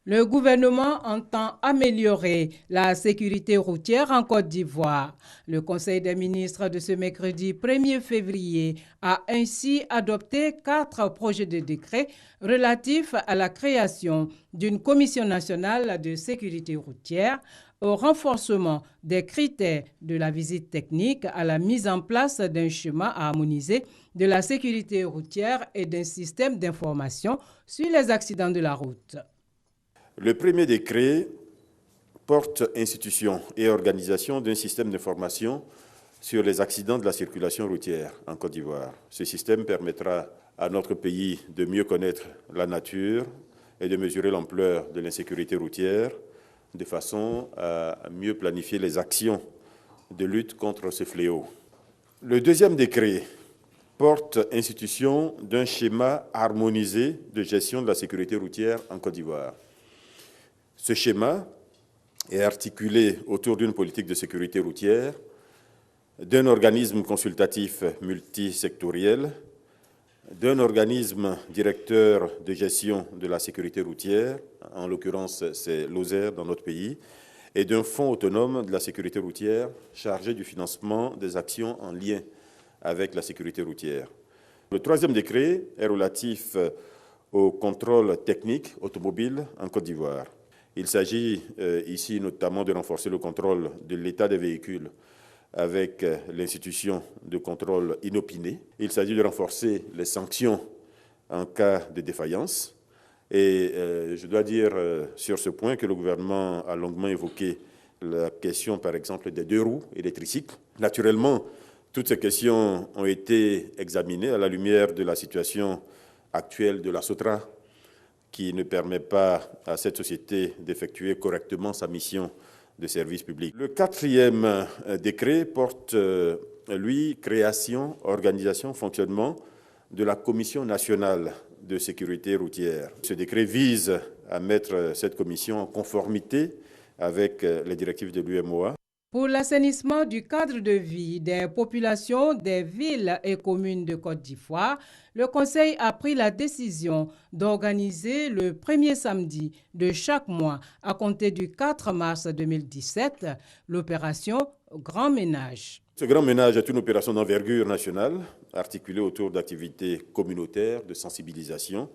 Le gouvernement entend améliorer la sécurité routière en Côte d'Ivoire. Le Conseil des ministres de ce mercredi 1er février a ainsi adopté 4 projets de décret relatifs à la création d'une commission nationale de sécurité routière, au renforcement des critères de la visite technique, à la mise en place d'un schéma harmonisé de la sécurité routière et d'un système d'information sur les accidents de la route. Le premier décret porte institution et organisation d'un système d'information sur les accidents de la circulation routière en Côte d'Ivoire. Ce système permettra à notre pays de mieux connaître la nature et de mesurer l'ampleur de l'insécurité routière de façon à mieux planifier les actions de lutte contre ce fléau. Le deuxième décret porte institution d'un schéma harmonisé de gestion de la sécurité routière en Côte d'Ivoire. Ce schéma est articulé autour d'une politique de sécurité routière, d'un organisme consultatif multisectoriel, d'un organisme directeur de gestion de la sécurité routière, en l'occurrence c'est l'OSER dans notre pays, et d'un fonds autonome de la sécurité routière chargé du financement des actions en lien avec la sécurité routière. Le troisième décret est relatif au contrôle technique automobile en Côte d'Ivoire. Il s'agit ici notamment de renforcer le contrôle de l'état des véhicules avec l'institution de contrôle inopiné. Il s'agit de renforcer les sanctions en cas de défaillance. Et je dois dire sur ce point que le gouvernement a longuement évoqué la question, par exemple, des 2 roues et des tricycles. Naturellement, toutes ces questions ont été examinées à la lumière de la situation actuelle de la SOTRA, qui ne permet pas à cette société d'effectuer correctement sa mission de service public. Le 4e décret porte, lui, création, organisation, fonctionnement de la Commission nationale de sécurité routière. Ce décret vise à mettre cette commission en conformité avec les directives de l'UMOA. Pour l'assainissement du cadre de vie des populations des villes et communes de Côte d'Ivoire, le Conseil a pris la décision d'organiser le premier samedi de chaque mois, à compter du 4 mars 2017, l'opération Grand Ménage. Ce Grand Ménage est une opération d'envergure nationale, articulée autour d'activités communautaires de sensibilisation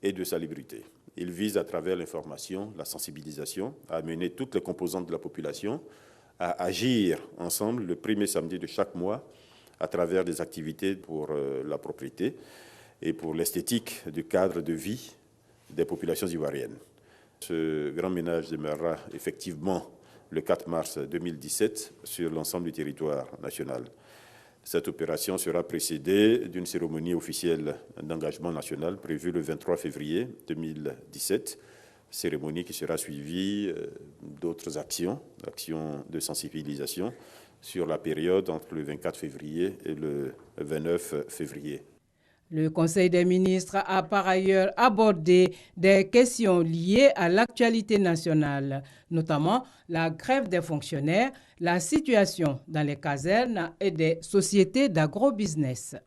et de salubrité. Il vise, à travers l'information, la sensibilisation, à amener toutes les composantes de la population à agir ensemble le premier samedi de chaque mois à travers des activités pour la propriété et pour l'esthétique du cadre de vie des populations ivoiriennes. Ce grand ménage démarrera effectivement le 4 mars 2017 sur l'ensemble du territoire national. Cette opération sera précédée d'une cérémonie officielle d'engagement national prévue le 23 février 2017, cérémonie qui sera suivie d'autres actions de sensibilisation sur la période entre le 24 février et le 29 février. Le Conseil des ministres a par ailleurs abordé des questions liées à l'actualité nationale, notamment la grève des fonctionnaires, la situation dans les casernes et des sociétés d'agrobusiness.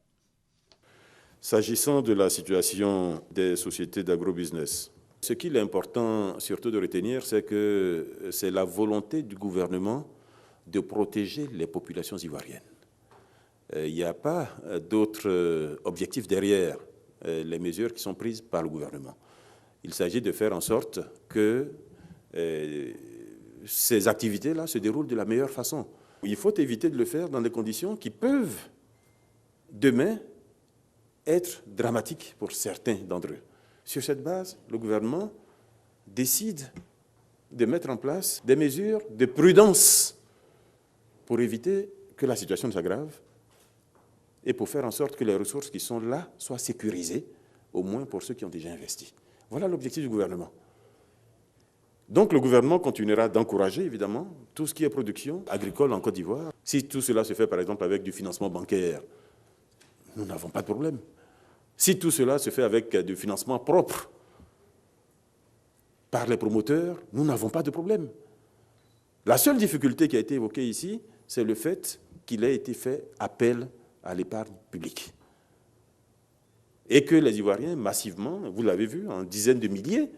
S'agissant de la situation des sociétés d'agrobusiness, ce qu'il est important surtout de retenir, c'est que c'est la volonté du gouvernement de protéger les populations ivoiriennes. Il n'y a pas d'autres objectifs derrière les mesures qui sont prises par le gouvernement. Il s'agit de faire en sorte que ces activités-là se déroulent de la meilleure façon. Il faut éviter de le faire dans des conditions qui peuvent, demain, être dramatiques pour certains d'entre eux. Sur cette base, le gouvernement décide de mettre en place des mesures de prudence pour éviter que la situation ne s'aggrave et pour faire en sorte que les ressources qui sont là soient sécurisées, au moins pour ceux qui ont déjà investi. Voilà l'objectif du gouvernement. Donc le gouvernement continuera d'encourager, évidemment, tout ce qui est production agricole en Côte d'Ivoire. Si tout cela se fait, par exemple, avec du financement bancaire, nous n'avons pas de problème. Si tout cela se fait avec du financement propre par les promoteurs, nous n'avons pas de problème. La seule difficulté qui a été évoquée ici, c'est le fait qu'il ait été fait appel à l'épargne publique. Et que les Ivoiriens, massivement, vous l'avez vu, en dizaines de milliers,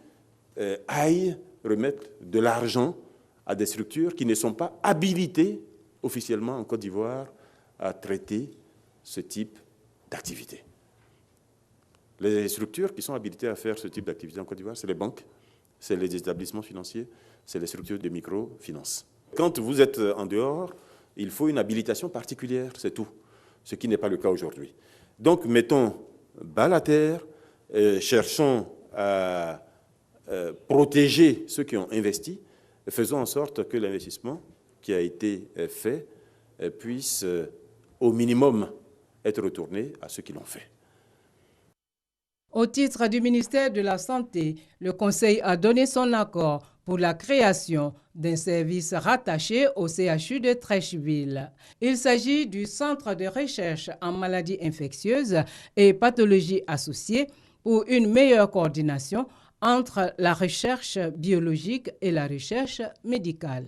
aillent remettre de l'argent à des structures qui ne sont pas habilitées officiellement en Côte d'Ivoire à traiter ce type d'activité. Les structures qui sont habilitées à faire ce type d'activité en Côte d'Ivoire, c'est les banques, c'est les établissements financiers, c'est les structures de microfinance. Quand vous êtes en dehors, il faut une habilitation particulière, c'est tout, ce qui n'est pas le cas aujourd'hui. Donc, mettons balle à terre, cherchons à protéger ceux qui ont investi, faisons en sorte que l'investissement qui a été fait puisse au minimum être retourné à ceux qui l'ont fait. Au titre du ministère de la Santé, le Conseil a donné son accord pour la création d'un service rattaché au CHU de Treichville. Il s'agit du Centre de recherche en maladies infectieuses et pathologies associées pour une meilleure coordination entre la recherche biologique et la recherche médicale.